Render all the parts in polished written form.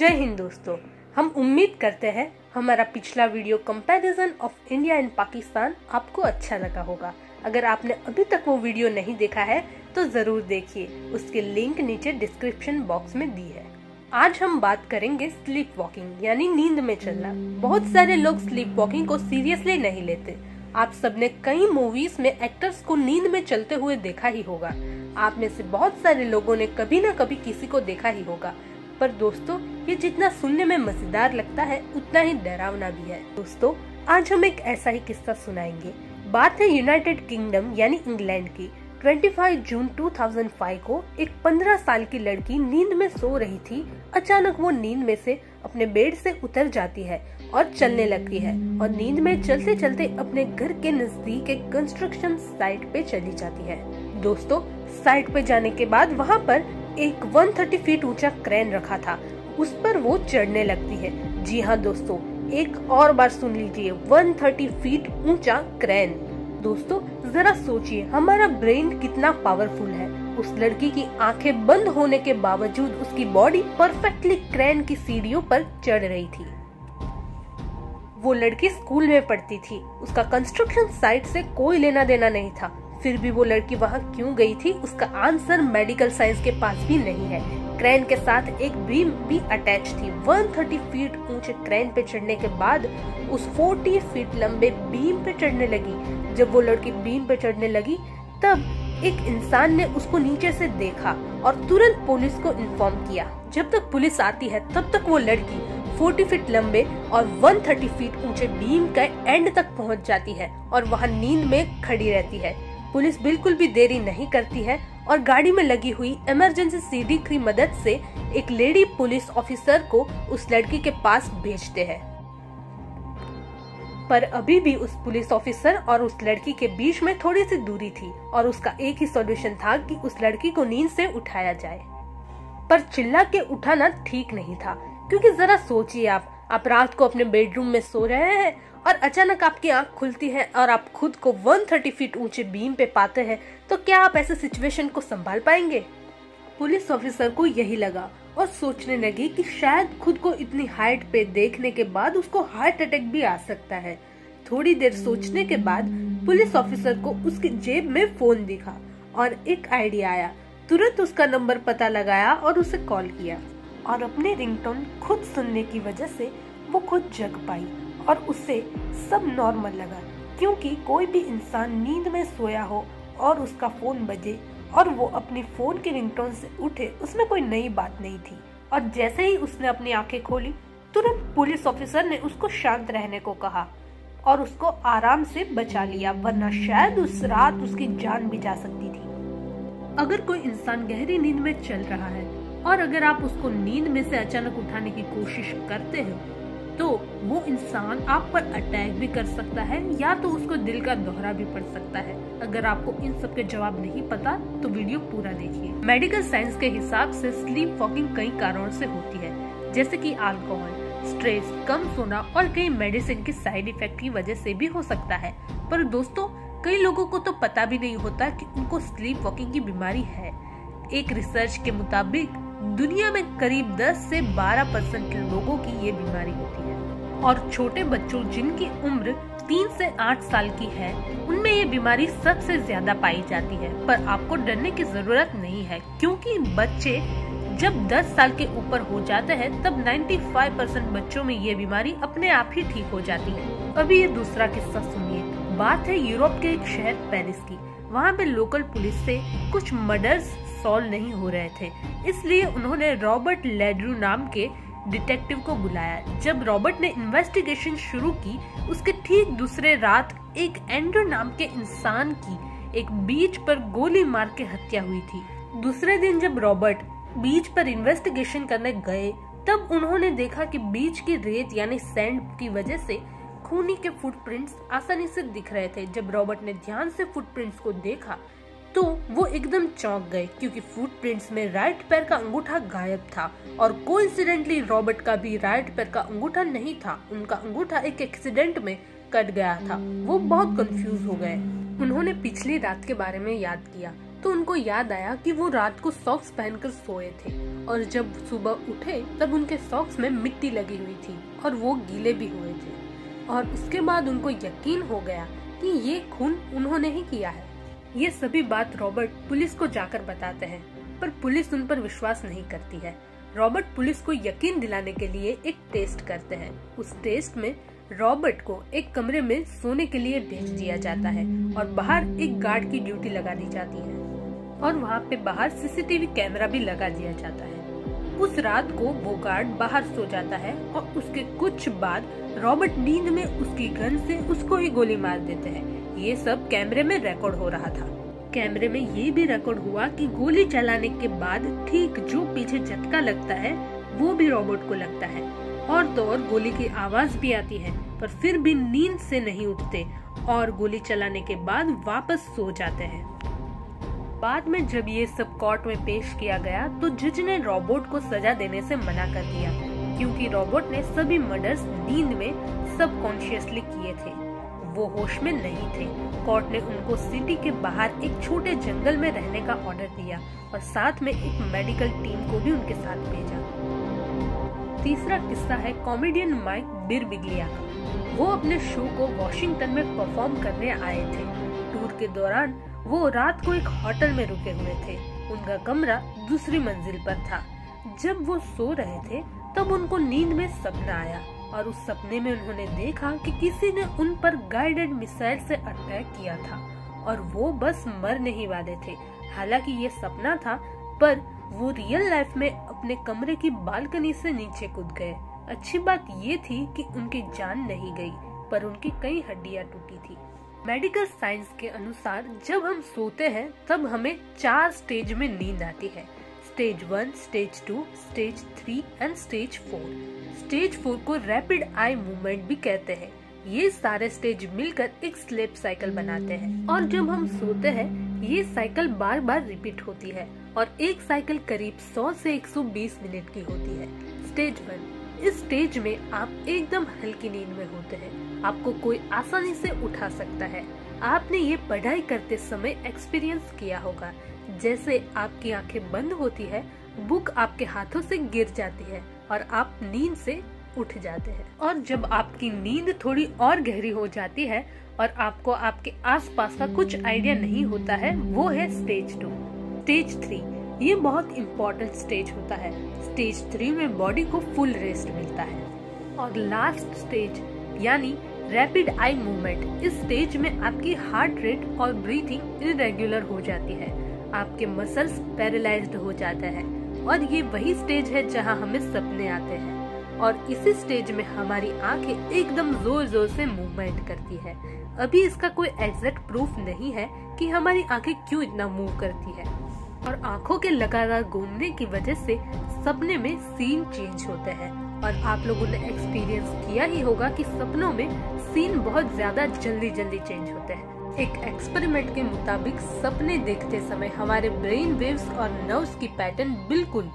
जय हिंद दोस्तों, हम उम्मीद करते हैं हमारा पिछला video comparison of India and Pakistan आपको अच्छा लगा होगा। अगर आपने अभी तक वो वीडियो नहीं देखा है तो जरूर देखिए, उसके लिंक नीचे डिस्क्रिप्शन बॉक्स में दी है। आज हम बात करेंगे स्लीप वॉकिंग यानी नींद में चलना। बहुत सारे लोग स्लीप वॉकिंग को सीरियसली नहीं लेते। आप सबने कई मूवीज में एक्टर्स को नींद में चलते हुए देखा ही होगा। आप में से बहुत सारे लोगों ने कभी न कभी किसी को देखा ही होगा। पर दोस्तों, ये जितना सुनने में मजेदार लगता है उतना ही डरावना भी है। दोस्तों, आज हम एक ऐसा ही किस्सा सुनाएंगे। बात है यूनाइटेड किंगडम यानी इंग्लैंड की। 25 जून 2005 को एक 15 साल की लड़की नींद में सो रही थी। अचानक वो नींद में से अपने बेड से उतर जाती है और चलने लगती है और नींद में चलते चलते अपने घर के नजदीक एक कंस्ट्रक्शन साइट पे चली जाती है। दोस्तों, साइट पे जाने के बाद वहाँ पर एक 130 फीट ऊंचा क्रेन रखा था, उस पर वो चढ़ने लगती है। जी हाँ दोस्तों, एक और बार सुन लीजिए, 130 फीट ऊंचा क्रेन। दोस्तों, जरा सोचिए हमारा ब्रेन कितना पावरफुल है। उस लड़की की आंखें बंद होने के बावजूद उसकी बॉडी परफेक्टली क्रेन की सीढ़ियों पर चढ़ रही थी। वो लड़की स्कूल में पढ़ती थी, उसका कंस्ट्रक्शन साइट से कोई लेना देना नहीं था। फिर भी वो लड़की वहाँ क्यों गई थी, उसका आंसर मेडिकल साइंस के पास भी नहीं है। क्रेन के साथ एक बीम भी अटैच थी। 130 फीट ऊंचे क्रेन पे चढ़ने के बाद उस 40 फीट लंबे बीम पे चढ़ने लगी। जब वो लड़की बीम पे चढ़ने लगी तब एक इंसान ने उसको नीचे से देखा और तुरंत पुलिस को इन्फॉर्म किया। जब तक पुलिस आती है तब तक वो लड़की 40 फीट लंबे और 130 फीट ऊंचे बीम का एंड तक पहुंच जाती है और वहां नींद में खड़ी रहती है। पुलिस बिल्कुल भी देरी नहीं करती है और गाड़ी में लगी हुई इमरजेंसी सीढ़ी की मदद से एक लेडी पुलिस ऑफिसर को उस लड़की के पास भेजते हैं। पर अभी भी उस पुलिस ऑफिसर और उस लड़की के बीच में थोड़ी सी दूरी थी और उसका एक ही सॉल्यूशन था कि उस लड़की को नींद से उठाया जाए। पर चिल्ला के उठाना ठीक नहीं था, क्योंकि जरा सोचिए, आप रात को अपने बेडरूम में सो रहे हैं और अचानक आपकी आंख खुलती है और आप खुद को 130 फीट ऊंचे बीम पे पाते हैं, तो क्या आप ऐसे सिचुएशन को संभाल पाएंगे? पुलिस ऑफिसर को यही लगा और सोचने लगी कि शायद खुद को इतनी हाइट पे देखने के बाद उसको हार्ट अटैक भी आ सकता है। थोड़ी देर सोचने के बाद पुलिस ऑफिसर को उसकी जेब में फोन दिखा और एक आइडिया आया। तुरंत उसका नंबर पता लगाया और उसे कॉल किया और अपने रिंगटोन खुद सुनने की वजह से वो खुद जग पाई और उसे सब नॉर्मल लगा। क्योंकि कोई भी इंसान नींद में सोया हो और उसका फोन बजे और वो अपने फोन के रिंगटोन से उठे, उसमें कोई नई बात नहीं थी। और जैसे ही उसने अपनी आंखें खोली, तुरंत पुलिस ऑफिसर ने उसको शांत रहने को कहा और उसको आराम से बचा लिया, वरना शायद उस रात उसकी जान भी जा सकती थी। अगर कोई इंसान गहरी नींद में चल रहा है और अगर आप उसको नींद में से अचानक उठाने की कोशिश करते हो तो वो इंसान आप पर अटैक भी कर सकता है या तो उसको दिल का दौरा भी पड़ सकता है। अगर आपको इन सब के जवाब नहीं पता तो वीडियो पूरा देखिए। मेडिकल साइंस के हिसाब से स्लीप वॉकिंग कई कारणों से होती है, जैसे कि अल्कोहल, स्ट्रेस, कम सोना और कई मेडिसिन की साइड इफेक्ट की वजह से भी हो सकता है। पर दोस्तों, कई लोगों को तो पता भी नहीं होता कि उनको स्लीप वॉकिंग की बीमारी है। एक रिसर्च के मुताबिक दुनिया में करीब 10 से 12% लोगों की ये बीमारी होती है और छोटे बच्चों जिनकी उम्र 3 से 8 साल की है, उनमें ये बीमारी सबसे ज्यादा पाई जाती है। पर आपको डरने की जरूरत नहीं है, क्योंकि बच्चे जब 10 साल के ऊपर हो जाते हैं तब 95% बच्चों में ये बीमारी अपने आप ही ठीक हो जाती है। अभी ये दूसरा किस्सा सुनिए। बात है यूरोप के एक शहर पेरिस की। वहाँ पे लोकल पुलिस से कुछ मर्डर्स सॉल्व नहीं हो रहे थे, इसलिए उन्होंने रॉबर्ट लेड्रू नाम के डिटेक्टिव को बुलाया। जब रॉबर्ट ने इन्वेस्टिगेशन शुरू की, उसके ठीक दूसरे रात एक एंड्रू नाम के इंसान की एक बीच पर गोली मार के हत्या हुई थी। दूसरे दिन जब रॉबर्ट बीच पर इन्वेस्टिगेशन करने गए तब उन्होंने देखा कि बीच की रेत यानी सैंड की वजह से खूनी के फुटप्रिंट्स आसानी से दिख रहे थे। जब रॉबर्ट ने ध्यान से फुटप्रिंट्स को देखा तो वो एकदम चौंक गए, क्योंकि फुटप्रिंट्स में राइट पैर का अंगूठा गायब था और कोइंसिडेंटली रॉबर्ट का भी राइट पैर का अंगूठा नहीं था। उनका अंगूठा एक एक्सीडेंट में कट गया था। वो बहुत कंफ्यूज हो गए। उन्होंने पिछली रात के बारे में याद किया तो उनको याद आया कि वो रात को सॉक्स पहनकर सोए थे और जब सुबह उठे तब उनके सॉक्स में मिट्टी लगी हुई थी और वो गीले भी हुए थे। और उसके बाद उनको यकीन हो गया कि ये खून उन्होंने ही किया है। ये सभी बात रॉबर्ट पुलिस को जाकर बताते हैं, पर पुलिस उन पर विश्वास नहीं करती है। रॉबर्ट पुलिस को यकीन दिलाने के लिए एक टेस्ट करते हैं। उस टेस्ट में रॉबर्ट को एक कमरे में सोने के लिए भेज दिया जाता है और बाहर एक गार्ड की ड्यूटी लगा दी जाती है और वहाँ पे बाहर सीसीटीवी कैमरा भी लगा दिया जाता है। उस रात को वो गार्ड बाहर सो जाता है और उसके कुछ बाद रॉबर्ट नींद में उसकी गन से उसको ही गोली मार देते हैं। ये सब कैमरे में रिकॉर्ड हो रहा था। कैमरे में ये भी रिकॉर्ड हुआ कि गोली चलाने के बाद ठीक जो पीछे झटका लगता है वो भी रॉबर्ट को लगता है और तो और गोली की आवाज भी आती है, पर फिर भी नींद से नहीं उठते और गोली चलाने के बाद वापस सो जाते हैं। बाद में जब ये सब कोर्ट में पेश किया गया तो जज ने रॉबर्ट को सजा देने से मना कर दिया, क्योंकि रॉबर्ट ने सभी मर्डर्स नींद में सबकॉन्शियसली किए थे, वो होश में नहीं थे। कोर्ट ने उनको सिटी के बाहर एक छोटे जंगल में रहने का ऑर्डर दिया और साथ में एक मेडिकल टीम को भी उनके साथ भेजा। तीसरा किस्सा है कॉमेडियन माइक बिरबिग्लिया का। वो अपने शो को वॉशिंगटन में परफॉर्म करने आए थे। टूर के दौरान वो रात को एक होटल में रुके हुए थे। उनका कमरा दूसरी मंजिल पर था। जब वो सो रहे थे तब उनको नींद में सपना आया और उस सपने में उन्होंने देखा कि किसी ने उन पर गाइडेड मिसाइल से अटैक किया था और वो बस मरने ही वाले थे। हालांकि ये सपना था, पर वो रियल लाइफ में अपने कमरे की बालकनी से नीचे कूद गए। अच्छी बात ये थी कि उनकी जान नहीं गई, पर उनकी कई हड्डियां टूटी थी। मेडिकल साइंस के अनुसार जब हम सोते हैं तब हमें 4 स्टेज में नींद आती है। Stage 1, stage 2, stage 3 and stage 4। Stage 4 को रैपिड आई मूवमेंट भी कहते हैं। ये सारे स्टेज मिलकर एक स्लीप साइकिल बनाते हैं और जब हम सोते हैं ये साइकिल बार बार रिपीट होती है और एक साइकिल करीब 100 से 120 मिनट की होती है। स्टेज 1, इस स्टेज में आप एकदम हल्की नींद में होते हैं। आपको कोई आसानी से उठा सकता है। आपने ये पढ़ाई करते समय एक्सपीरियंस किया होगा। जैसे आपकी आंखें बंद होती है, बुक आपके हाथों से गिर जाती है और आप नींद से उठ जाते हैं। और जब आपकी नींद थोड़ी और गहरी हो जाती है और आपको आपके आसपास का कुछ आइडिया नहीं होता है, वो है स्टेज 2। स्टेज 3, ये बहुत इम्पोर्टेंट स्टेज होता है। स्टेज 3 में बॉडी को फुल रेस्ट मिलता है। और लास्ट स्टेज यानी रैपिड आई मूवमेंट, इस स्टेज में आपकी हार्ट रेट और ब्रीथिंग इरेगुलर हो जाती है। आपके मसल्स पैरालाइज्ड हो जाते हैं और ये वही स्टेज है जहां हमें सपने आते हैं। और इसी स्टेज में हमारी आंखें एकदम जोर जोर से मूवमेंट करती है। अभी इसका कोई एग्जैक्ट प्रूफ नहीं है कि हमारी आंखें क्यों इतना मूव करती है। और आंखों के लगातार घूमने की वजह से सपने में सीन चेंज होते हैं और आप लोगों ने एक्सपीरियंस किया ही होगा कि सपनों में सीन बहुत ज्यादा जल्दी जल्दी चेंज होते हैं। एक एक्सपेरिमेंट के मुताबिक सपने देखते समय हमारे ब्रेन वेव्स और नर्व्स की पैटर्न बिल्कुल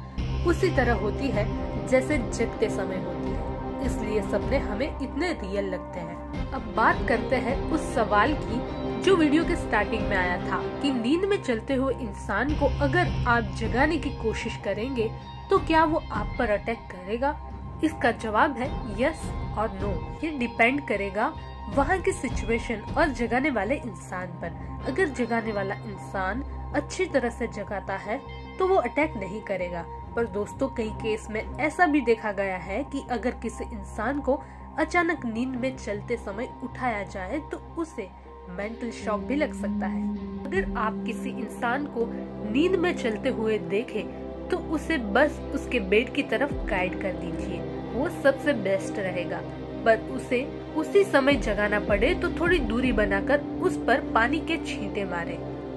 उसी तरह होती है जैसे जगते समय होती है, इसलिए सपने हमें इतने रियल लगते हैं। अब बात करते हैं उस सवाल की जो वीडियो के स्टार्टिंग में आया था कि नींद में चलते हुए इंसान को अगर आप जगाने की कोशिश करेंगे तो क्या वो आप पर अटैक करेगा? इसका जवाब है यस और नो। ये डिपेंड करेगा वहाँ की सिचुएशन और जगाने वाले इंसान पर। अगर जगाने वाला इंसान अच्छी तरह से जगाता है तो वो अटैक नहीं करेगा। पर दोस्तों, कई केस में ऐसा भी देखा गया है कि अगर किसी इंसान को अचानक नींद में चलते समय उठाया जाए तो उसे मेंटल शॉक भी लग सकता है। अगर आप किसी इंसान को नींद में चलते हुए देखें तो उसे बस उसके बेड की तरफ गाइड कर दीजिए, वो सबसे बेस्ट रहेगा। पर उसे उसी समय जगाना पड़े तो थोड़ी दूरी बनाकर उस पर पानी के छींटे मारे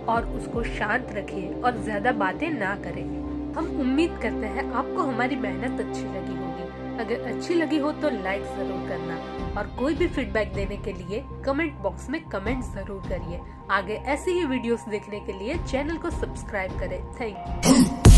और उसको शांत रखिए और ज्यादा बातें ना करें। हम उम्मीद करते हैं आपको हमारी मेहनत अच्छी लगी होगी। अगर अच्छी लगी हो तो लाइक जरूर करना और कोई भी फीडबैक देने के लिए कमेंट बॉक्स में कमेंट जरूर करिए। आगे ऐसी ही वीडियोस देखने के लिए चैनल को सब्सक्राइब करें। Thank you.